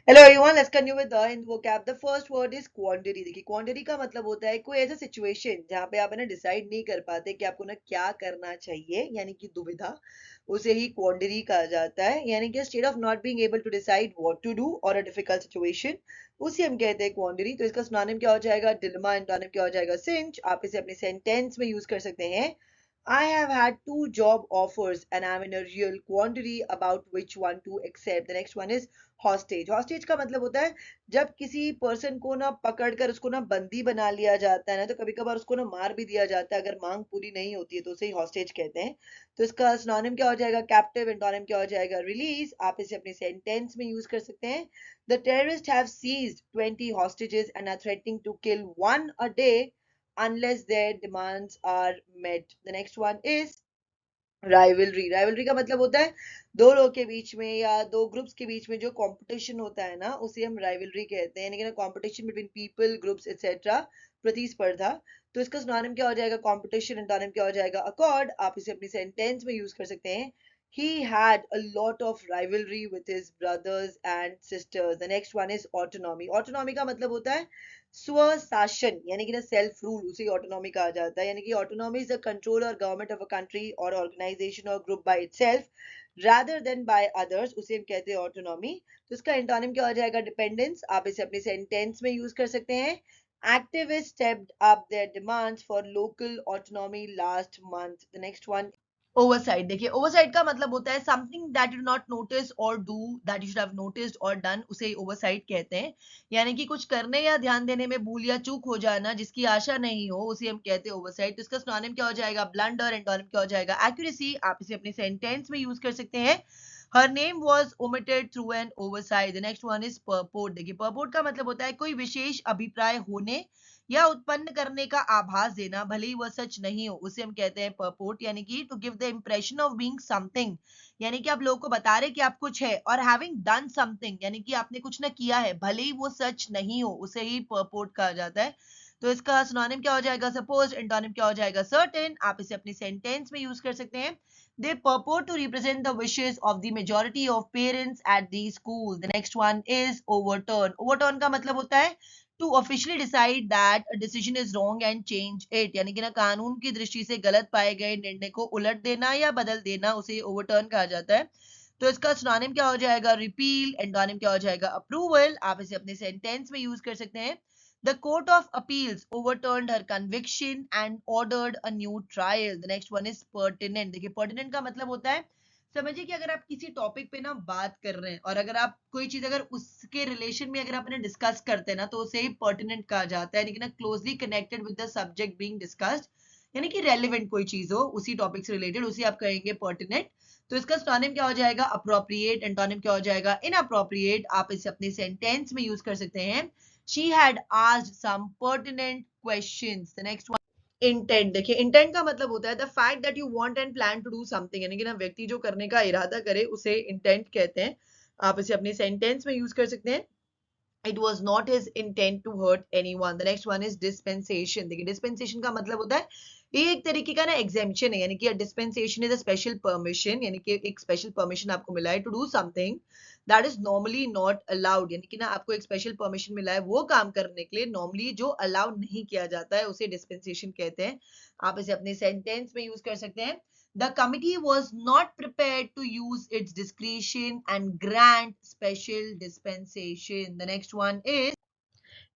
Hello everyone, let's continue with the in vocab. The first word is quantity. देखिए, quantity का मतलब होता है कोई ऐसा सिचुएशन जहाँ पे आप है ना डिसाइड नहीं कर पाते कि आपको ना क्या करना चाहिए, यानी कि दुविधा, उसे ही क्वांटिटी कहा जाता है। यानी कि state of not being able to decide what to do और अ डिफिकल्ट सिचुएशन, उसे हम कहते हैं क्वांटिटी। तो इसका सिनोनिम क्या हो जाएगा? डिलेमा। एंटोनिम क्या हो जाएगा? सिंच। आप इसे अपने सेंटेंस में यूज कर सकते हैं। I have had two job offers and I'm in a real quandary about which one to accept. The next one is hostage. Hostage का मतलब होता है जब किसी पर्सन को ना पकड़कर उसको ना बंदी बना लिया जाता है ना, तो कभी कभार उसको ना मार भी दिया जाता है अगर मांग पूरी नहीं होती है, तो उसे ही हॉस्टेज कहते हैं। तो इसका सिनोनिम क्या हो जाएगा? कैप्टिव। एंटोनिम क्या हो जाएगा? रिलीज। आप इसे अपने सेंटेंस में यूज कर सकते हैं। The terrorist have seized 20 hostages and are threatening to kill one a day unless their demands are met. The next one is rivalry. Rivalry का मतलब होता है दो लोग के बीच में या दो ग्रुप्स के बीच में जो कंपटीशन होता है ना, उसे हम राइवलरी कहते हैं। यानी कि competition between people, groups etcetera, प्रतिस्पर्धा। तो इसका सिनोनिम क्या हो जाएगा? कंपटीशन। एंटोनिम क्या हो जाएगा? अकॉर्ड। आप इसे अपनी सेंटेंस में यूज कर सकते हैं। He had a lot of rivalry with his brothers and sisters. The next one is autonomy. Autonomy का मतलब होता है स्वशासन, यानी कि ना सेल्फ रूल, उसे ऑटोनॉमी कहा जाता है। यानी कि ऑटोनॉमी इज द कंट्रोल और गवर्नमेंट ऑफ अ कंट्री और ऑर्गेनाइजेशन और group by itself rather than by others, उसे हम कहते हैं ऑटोनॉमी। तो इसका एंटोनिम क्या हो जाएगा? डिपेंडेंस। आप इसे अपने सेंटेंस में यूज कर सकते हैं। Activists stepped up their demands for local autonomy last month. The next one, oversight. देखिए, ओवरसाइट का मतलब होता है something that you not notice और do that you should have noticed और डन, उसे ओवरसाइट कहते हैं। यानी कि कुछ करने या ध्यान देने में भूल या चूक हो जाना जिसकी आशा नहीं हो, उसे हम कहते हैं ओवरसाइट। तो इसका सिनोनिम क्या हो जाएगा? ब्लंडर। एंटोनिम क्या हो जाएगा? एक्यूरेसी। आप इसे अपने सेंटेंस में यूज कर सकते हैं। Her name was omitted through an oversight. The next one is purport. देखिए, परपोर्ट का मतलब होता है कोई विशेष अभिप्राय होने या उत्पन्न करने का आभास देना, भले ही वह सच नहीं हो, उसे हम कहते हैं परपोर्ट। यानी कि to give the impression of being something, यानी कि आप लोगों को बता रहे कि आप कुछ है। और हैविंग डन समथिंग, यानी कि आपने कुछ ना किया है, भले ही वो सच नहीं हो, उसे ही परपोर्ट कहा जाता है। तो इसका सिनोनिम क्या हो जाएगा? सपोज। एंटोनिम क्या हो जाएगा? सर्टेन। आप इसे अपने सेंटेंस में यूज कर सकते हैं। They purport to represent the wishes of the majority of parents at the school. The next one is overturn. Overturn का मतलब होता है to officially decide that a decision is wrong and change it, यानी कि ना कानून की दृष्टि से गलत पाए गए निर्णय को उलट देना या बदल देना, उसे ओवरटर्न कहा जाता है। तो इसका सिनोनिम क्या हो जाएगा? रिपील। एंटोनिम क्या हो जाएगा? अप्रूवल। आप इसे अपने सेंटेंस में यूज कर सकते हैं। The Court of Appeals overturned her conviction and ordered a new trial. The next one is pertinent. देखिए, pertinent का मतलब होता है, समझिए कि अगर आप किसी टॉपिक पे ना बात कर रहे हैं और अगर आप कोई चीज अगर उसके रिलेशन में अगर आप डिस्कस करते हैं ना, तो उसे ही पर्टिनेंट कहा जाता है। यानी कि ना closely connected with the subject being discussed, यानी कि रेलिवेंट कोई चीज हो उसी टॉपिक से रिलेटेड, उसे आप कहेंगे पर्टिनेंट। तो इसका सिनोनिम क्या हो जाएगा? अप्रोप्रिएट। एंटोनिम क्या हो जाएगा? इनअप्रोप्रिएट। आप इसे अपने सेंटेंस में यूज कर सकते हैं। She had asked some pertinent questions. The next one, intent. देखिए, इंटेंट का मतलब होता है the fact that you want and plan to do something, यानी कि ना व्यक्ति जो करने का इरादा करे, उसे इंटेंट कहते हैं। आप इसे अपनी सेंटेंस में यूज कर सकते हैं। It was not his intent to hurt anyone. The next one is dispensation. देखिए, dispensation का मतलब होता है ये एक तरीके का ना एग्जेम्पशन है, यानी कि dispensation is a special permission, यानी कि एक स्पेशल परमिशन आपको मिला है to do something that is normally not allowed, यानी कि ना आपको एक स्पेशल परमिशन मिला है वो काम करने के लिए नॉर्मली जो अलाउ नहीं किया जाता है, उसे dispensation कहते हैं। आप इसे अपने सेंटेंस में यूज कर सकते हैं। The committee was not prepared to use its discretion and grant special dispensation. The next one is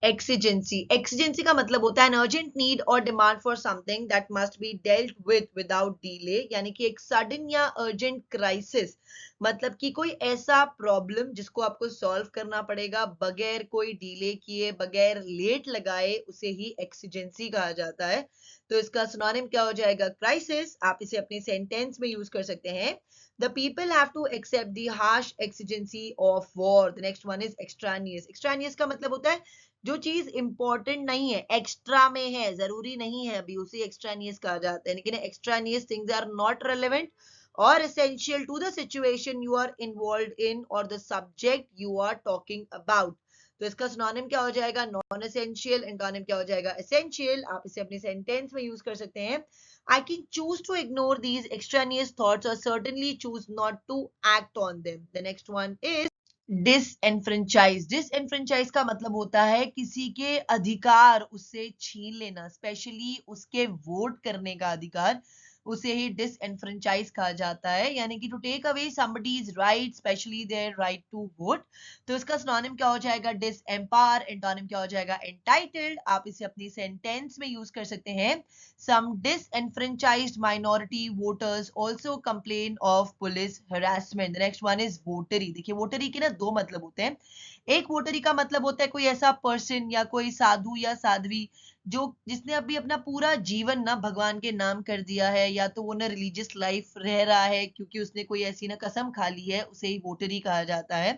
exigency. Exigency का मतलब होता है an urgent need or demand for something that must be dealt with without delay, यानी कि एक sudden या urgent crisis, मतलब कि कोई ऐसा प्रॉब्लम जिसको आपको सॉल्व करना पड़ेगा बगैर कोई डिले किए, बगैर लेट लगाए, उसे ही exigency कहा जाता है। तो इसका सिनोनिम क्या हो जाएगा? क्राइसिस। आप इसे अपने सेंटेंस में यूज कर सकते हैं। The people have to accept the harsh exigency of war. The next one is extraneous. Extraneous का मतलब होता है जो चीज इंपॉर्टेंट नहीं है, एक्स्ट्रा में है, जरूरी नहीं है अभी, उसे एक्स्ट्रानियस कहा जाता है। लेकिन एक्स्ट्रानियस थिंग्स आर नॉट रेलेवेंट और essential to the situation you are involved in or the subject you are talking about. तो इसका सिनोनिम क्या हो जाएगा? Non essential. एंटोनिम क्या हो जाएगा? एसेंशियल। आप इसे अपने सेंटेंस में यूज कर सकते हैं। I can choose to ignore these extraneous thoughts or certainly choose not to act on them. The next one is डिसएनफ्रेंचाइज, डिसएनफ्रेंचाइज का मतलब होता है किसी के अधिकार उससे छीन लेना, स्पेशली उसके वोट करने का अधिकार, उसे ही डिसएनफ्रेंचाइज कहा जाता है, यानी कि to take away somebody's right, especially their right to vote. तो इसका सिनोनिम क्या हो जाएगा? डिसएम्पावर। एंटोनिम क्या हो जाएगा? एंटाइटल्ड। आप इसे अपनी सेंटेंस में यूज कर सकते हैं। Some disenfranchised minority voters also complain of police harassment. The next one is votary. देखिए वोटरी के ना दो मतलब होते हैं। एक वोटरी का मतलब होता है कोई ऐसा पर्सन या कोई साधु या साध्वी जो जिसने अभी अपना पूरा जीवन ना भगवान के नाम कर दिया है, या तो वो ना रिलीजियस लाइफ रह रहा है क्योंकि उसने कोई ऐसी ना कसम खा ली है, उसे ही वोटरी कहा जाता है।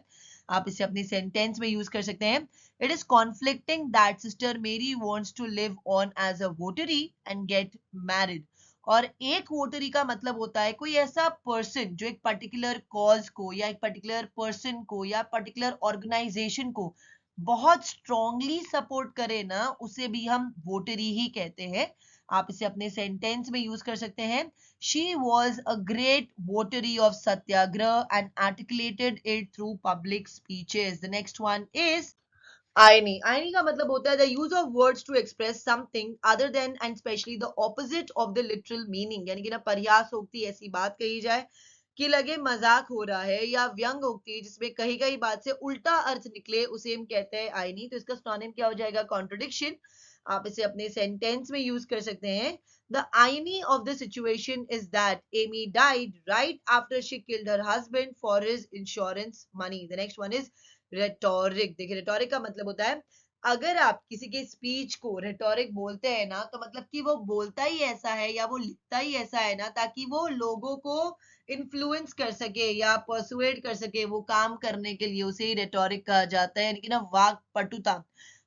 आप इसे अपनी सेंटेंस में यूज कर सकते हैं। It is conflicting that sister Mary wants to live on as a votary and get married. और एक वोटरी का मतलब होता है कोई ऐसा पर्सन जो एक पर्टिकुलर कॉज को या एक पर्टिकुलर पर्सन को या पर्टिकुलर ऑर्गेनाइजेशन को बहुत स्ट्रांगली सपोर्ट करे ना, उसे भी हम वोटरी ही कहते हैं। आप इसे अपने सेंटेंस में यूज कर सकते हैं। She was a great votary of satyagraha and articulated it through public speeches. The next one is irony. Irony का मतलब होता है the use of words to express something other than and especially the opposite of the literal meaning, यानी कि ना पर्यायसोक्ति ऐसी बात कही जाए कि लगे मजाक हो रहा है, या व्यंग्योक्ति जिसमें कही गई बात से उल्टा अर्थ निकले, उसे हम कहते हैं आयनी। तो इसका सिनोनिम क्या हो जाएगा? कॉन्ट्रडिक्शन। आप इसे अपने सेंटेंस में यूज कर सकते हैं। The irony of the situation is that Amy died right after she killed her husband for his insurance money. The next one is rhetoric. देखिए रेटोरिक का मतलब होता है अगर आप किसी के स्पीच को रेटोरिक बोलते हैं ना, तो मतलब कि वो बोलता ही ऐसा है या वो लिखता ही ऐसा है ना, ताकि वो लोगों को इन्फ्लुएंस कर सके या परसुएड कर सके वो काम करने के लिए, उसे ही रेटोरिक कहा जाता है, यानी कि ना वाक पटुता।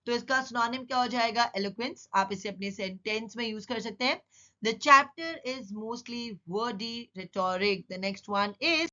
तो इसका सिनोनिम क्या हो जाएगा? एलोक्वेंस। आप इसे अपने सेंटेंस में यूज कर सकते हैं। The chapter is mostly Verde rhetoric. The next one is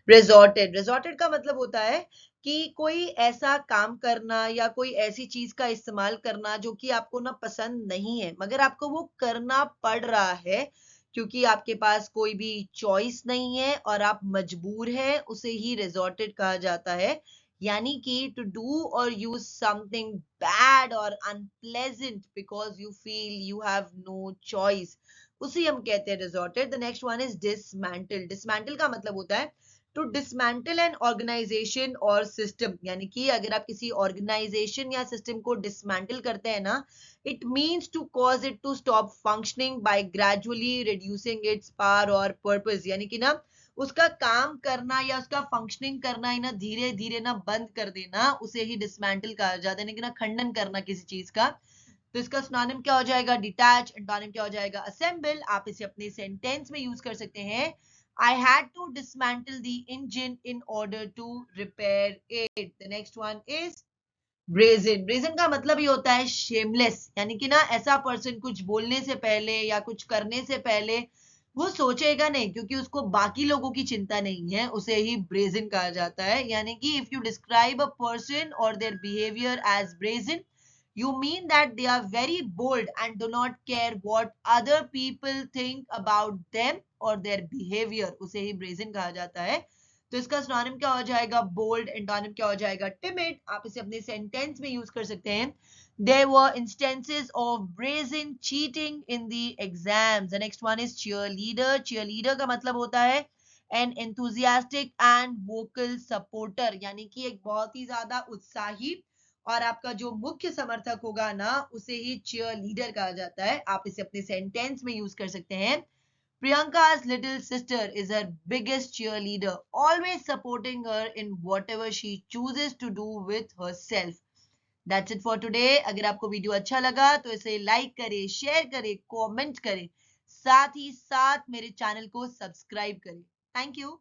resorted. Resorted का मतलब होता है कि कोई ऐसा काम करना या कोई ऐसी चीज का इस्तेमाल करना जो कि आपको ना पसंद नहीं है, मगर आपको वो करना पड़ रहा है क्योंकि आपके पास कोई भी चॉइस नहीं है और आप मजबूर हैं, उसे ही रिजॉर्टेड कहा जाता है। यानी कि to do or use something bad or unpleasant because you feel you have no choice, उसे हम कहते हैं resorted. The next one is dismantle. Dismantle का मतलब होता है to dismantle an organization or system, यानी कि अगर आप किसी ऑर्गेनाइजेशन या सिस्टम को डिसमैंटल करते हैं ना, it means to cause it to stop functioning by gradually reducing its power और पर्पस, यानी कि ना उसका काम करना या उसका फंक्शनिंग करना ही ना धीरे धीरे ना बंद कर देना, उसे ही डिसमैंटल कहा जाता है, यानी कि ना खंडन करना किसी चीज का। तो इसका सिनोनिम क्या हो जाएगा? डिटैच। एंटोनिम क्या हो जाएगा? असेंबल। आप इसे अपने सेंटेंस में यूज कर सकते हैं। I had to dismantle the engine in order to repair it. The next one is brazen. brazen का मतलब ही होता है shameless, यानी कि ना ऐसा पर्सन कुछ बोलने से पहले या कुछ करने से पहले वो सोचेगा नहीं, क्योंकि उसको बाकी लोगों की चिंता नहीं है, उसे ही brazen कहा जाता है। यानी कि if you describe a person or their behavior as brazen, you mean that they are very bold and do not care what other people think about them or their behavior, उसे ही brazen कहा जाता है। तो इसका synonym क्या हो जाएगा? Bold. Antonym क्या हो जाएगा? टिमिड। आप इसे अपने सेंटेंस में यूज कर सकते हैं। There were instances of brazen cheating in the exams. The next one is cheerleader. cheerleader का मतलब होता है an enthusiastic and vocal supporter, यानी कि एक बहुत ही ज्यादा उत्साही और आपका जो मुख्य समर्थक होगा ना, उसे ही चीयर लीडर कहा जाता है। आप इसे अपने सेंटेंस में यूज कर सकते हैं। Priyanka's little sister is her biggest cheerleader, always supporting her in whatever she chooses to do with herself. That's it for today. अगर आपको वीडियो अच्छा लगा तो इसे लाइक करें, शेयर करें, कमेंट करें, साथ ही साथ मेरे चैनल को सब्सक्राइब करें। Thank you.